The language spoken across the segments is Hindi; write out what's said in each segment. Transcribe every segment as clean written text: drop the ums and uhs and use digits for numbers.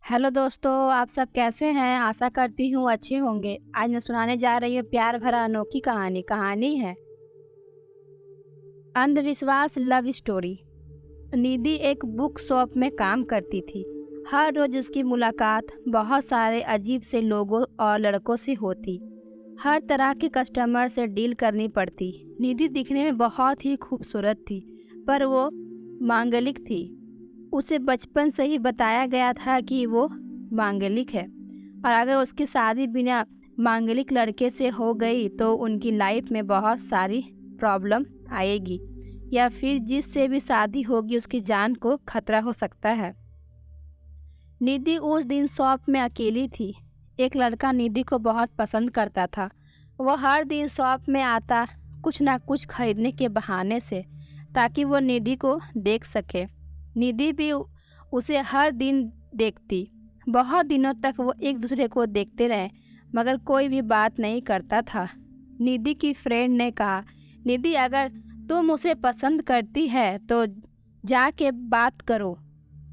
हेलो दोस्तों, आप सब कैसे हैं? आशा करती हूँ अच्छे होंगे। आज मैं सुनाने जा रही हूँ प्यार भरा अनोखी कहानी है अंधविश्वास लव स्टोरी। निधि एक बुक शॉप में काम करती थी। हर रोज उसकी मुलाकात बहुत सारे अजीब से लोगों और लड़कों से होती। हर तरह के कस्टमर से डील करनी पड़ती। निधि दिखने में बहुत ही खूबसूरत थी, पर वो मांगलिक थी। उसे बचपन से ही बताया गया था कि वो मांगलिक है, और अगर उसकी शादी बिना मांगलिक लड़के से हो गई तो उनकी लाइफ में बहुत सारी प्रॉब्लम आएगी, या फिर जिससे भी शादी होगी उसकी जान को खतरा हो सकता है। निधि उस दिन शॉप में अकेली थी। एक लड़का निधि को बहुत पसंद करता था। वह हर दिन शॉप में आता, कुछ ना कुछ खरीदने के बहाने से, ताकि वो निधि को देख सके। निधि भी उसे हर दिन देखती। बहुत दिनों तक वो एक दूसरे को देखते रहे, मगर कोई भी बात नहीं करता था। निधि की फ्रेंड ने कहा, निधि, अगर तुम उसे पसंद करती है तो जाके बात करो।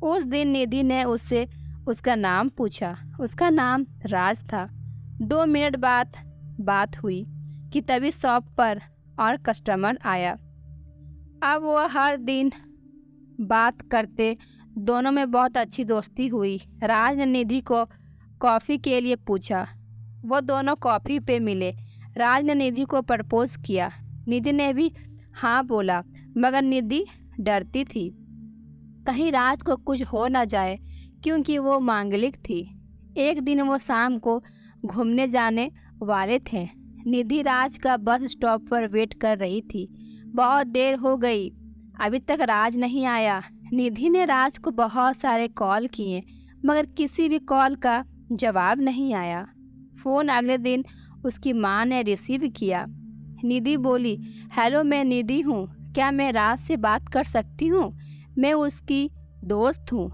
उस दिन निधि ने उससे उसका नाम पूछा। उसका नाम राज था। 2 मिनट बाद बात हुई कि तभी शॉप पर और कस्टमर आया। अब वह हर दिन बात करते। दोनों में बहुत अच्छी दोस्ती हुई। राज ने निधि को कॉफ़ी के लिए पूछा। वो दोनों कॉफ़ी पे मिले। राज ने निधि को प्रपोज किया। निधि ने भी हाँ बोला, मगर निधि डरती थी कहीं राज को कुछ हो ना जाए, क्योंकि वो मांगलिक थी। एक दिन वो शाम को घूमने जाने वाले थे। निधि राज का बस स्टॉप पर वेट कर रही थी। बहुत देर हो गई, अभी तक राज नहीं आया। निधि ने राज को बहुत सारे कॉल किए, मगर किसी भी कॉल का जवाब नहीं आया। फ़ोन अगले दिन उसकी माँ ने रिसीव किया। निधि बोली, हेलो, मैं निधि हूँ। क्या मैं राज से बात कर सकती हूँ? मैं उसकी दोस्त हूँ।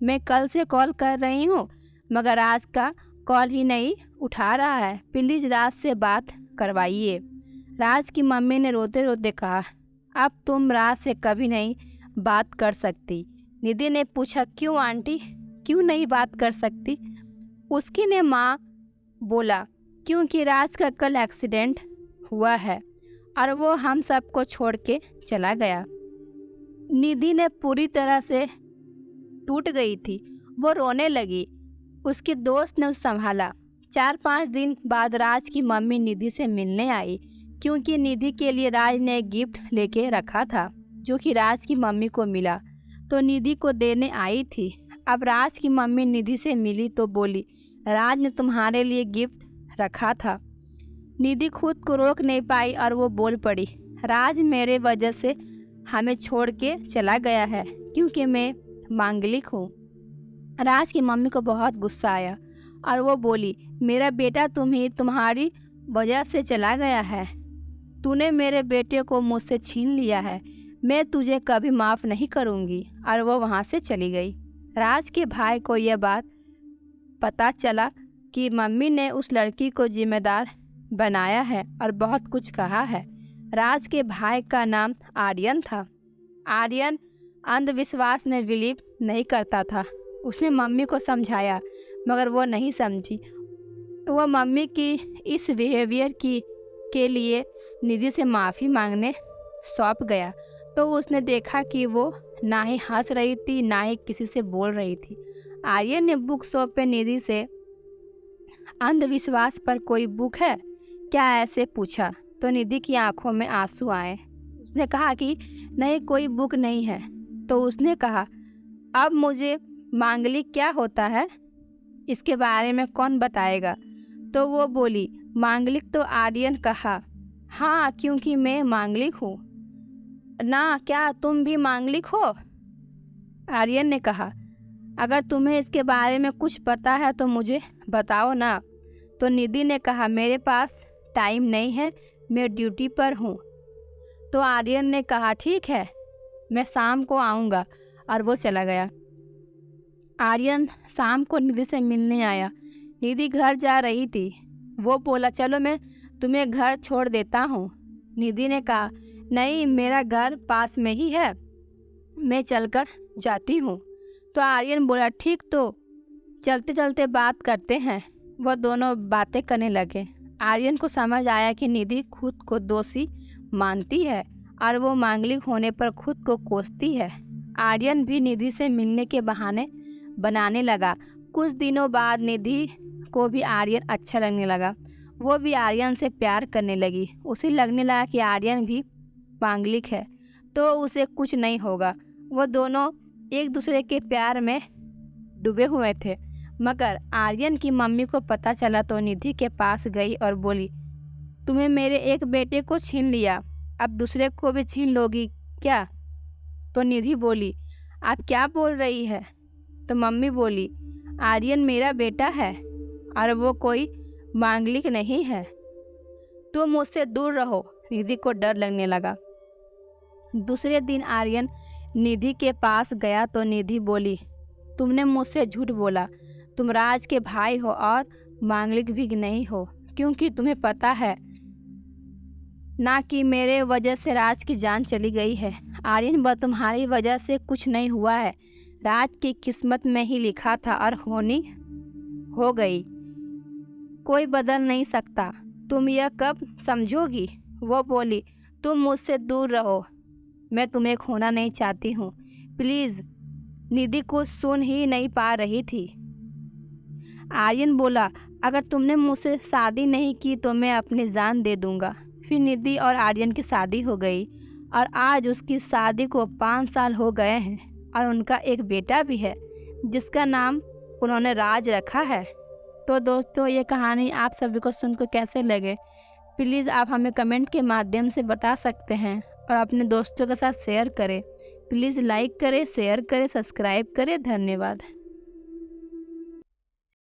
मैं कल से कॉल कर रही हूँ, मगर राज का कॉल ही नहीं उठा रहा है। प्लीज़ राज से बात करवाइए। राज की मम्मी ने रोते रोते कहा, अब तुम राज से कभी नहीं बात कर सकती। निधि ने पूछा, क्यों आंटी, क्यों नहीं बात कर सकती? उसकी ने माँ बोला, क्योंकि राज का कल एक्सीडेंट हुआ है और वो हम सबको छोड़ के चला गया। निधि ने पूरी तरह से टूट गई थी। वो रोने लगी। उसके दोस्त ने उसे संभाला। 4-5 दिन बाद राज की मम्मी निधि से मिलने आई, क्योंकि निधि के लिए राज ने एक गिफ्ट लेके रखा था, जो कि राज की मम्मी को मिला, तो निधि को देने आई थी। अब राज की मम्मी निधि से मिली तो बोली, राज ने तुम्हारे लिए गिफ्ट रखा था। निधि खुद को रोक नहीं पाई और वो बोल पड़ी, राज मेरे वजह से हमें छोड़ के चला गया है, क्योंकि मैं मांगलिक हूँ। राज की मम्मी को बहुत गुस्सा आया और वो बोली, मेरा बेटा तुम्हारी वजह से चला गया है। तूने मेरे बेटे को मुझसे छीन लिया है। मैं तुझे कभी माफ़ नहीं करूँगी। और वो वहाँ से चली गई। राज के भाई को यह बात पता चला कि मम्मी ने उस लड़की को जिम्मेदार बनाया है और बहुत कुछ कहा है। राज के भाई का नाम आर्यन था। आर्यन अंधविश्वास में बिलीव नहीं करता था। उसने मम्मी को समझाया, मगर वो नहीं समझी। वह मम्मी की इस बिहेवियर के लिए निधि से माफ़ी मांगने सौंप गया, तो उसने देखा कि वो ना ही हंस रही थी, ना ही किसी से बोल रही थी। आर्यन ने बुक शॉप पे निधि से अंधविश्वास पर कोई बुक है क्या ऐसे पूछा, तो निधि की आंखों में आंसू आए। उसने कहा कि नहीं, कोई बुक नहीं है। तो उसने कहा, अब मुझे मांगलिक क्या होता है इसके बारे में कौन बताएगा? तो वो बोली, मांगलिक? तो आर्यन कहा, हाँ, क्योंकि मैं मांगलिक हूँ ना। क्या तुम भी मांगलिक हो? आर्यन ने कहा, अगर तुम्हें इसके बारे में कुछ पता है तो मुझे बताओ ना। तो निधि ने कहा, मेरे पास टाइम नहीं है, मैं ड्यूटी पर हूँ। तो आर्यन ने कहा, ठीक है, मैं शाम को आऊँगा, और वो चला गया। आर्यन शाम को निधि से मिलने आया। निधि घर जा रही थी। वो बोला, चलो मैं तुम्हें घर छोड़ देता हूँ। निधि ने कहा, नहीं, मेरा घर पास में ही है, मैं चलकर जाती हूँ। तो आर्यन बोला, ठीक, तो चलते चलते बात करते हैं। वह दोनों बातें करने लगे। आर्यन को समझ आया कि निधि खुद को दोषी मानती है और वो मांगलिक होने पर खुद को कोसती है। आर्यन भी निधि से मिलने के बहाने बनाने लगा। कुछ दिनों बाद निधि को भी आर्यन अच्छा लगने लगा। वो भी आर्यन से प्यार करने लगी। उसे लगने लगा कि आर्यन भी मांगलिक है तो उसे कुछ नहीं होगा। वो दोनों एक दूसरे के प्यार में डूबे हुए थे। मगर आर्यन की मम्मी को पता चला तो निधि के पास गई और बोली, तुम्हें मेरे एक बेटे को छीन लिया, अब दूसरे को भी छीन लोगी क्या? तो निधि बोली, आप क्या बोल रही है? तो मम्मी बोली, आर्यन मेरा बेटा है और वो कोई मांगलिक नहीं है। तुम मुझसे दूर रहो। निधि को डर लगने लगा। दूसरे दिन आर्यन निधि के पास गया तो निधि बोली, तुमने मुझसे झूठ बोला। तुम राज के भाई हो और मांगलिक भी नहीं हो, क्योंकि तुम्हें पता है ना कि मेरे वजह से राज की जान चली गई है। आर्यन, वह तुम्हारी वजह से कुछ नहीं हुआ है। राज की किस्मत में ही लिखा था और होनी हो गई, कोई बदल नहीं सकता। तुम यह कब समझोगी? वो बोली, तुम मुझसे दूर रहो, मैं तुम्हें खोना नहीं चाहती हूँ, प्लीज़। निधि कुछ सुन ही नहीं पा रही थी। आर्यन बोला, अगर तुमने मुझसे शादी नहीं की तो मैं अपनी जान दे दूंगा। फिर निधि और आर्यन की शादी हो गई और आज उसकी शादी को 5 साल हो गए हैं और उनका एक बेटा भी है जिसका नाम उन्होंने राज रखा है। तो दोस्तों, ये कहानी आप सभी को सुनकर कैसे लगे प्लीज़ आप हमें कमेंट के माध्यम से बता सकते हैं और अपने दोस्तों के साथ शेयर करें। प्लीज़ लाइक करें, शेयर करें, सब्सक्राइब करें। धन्यवाद।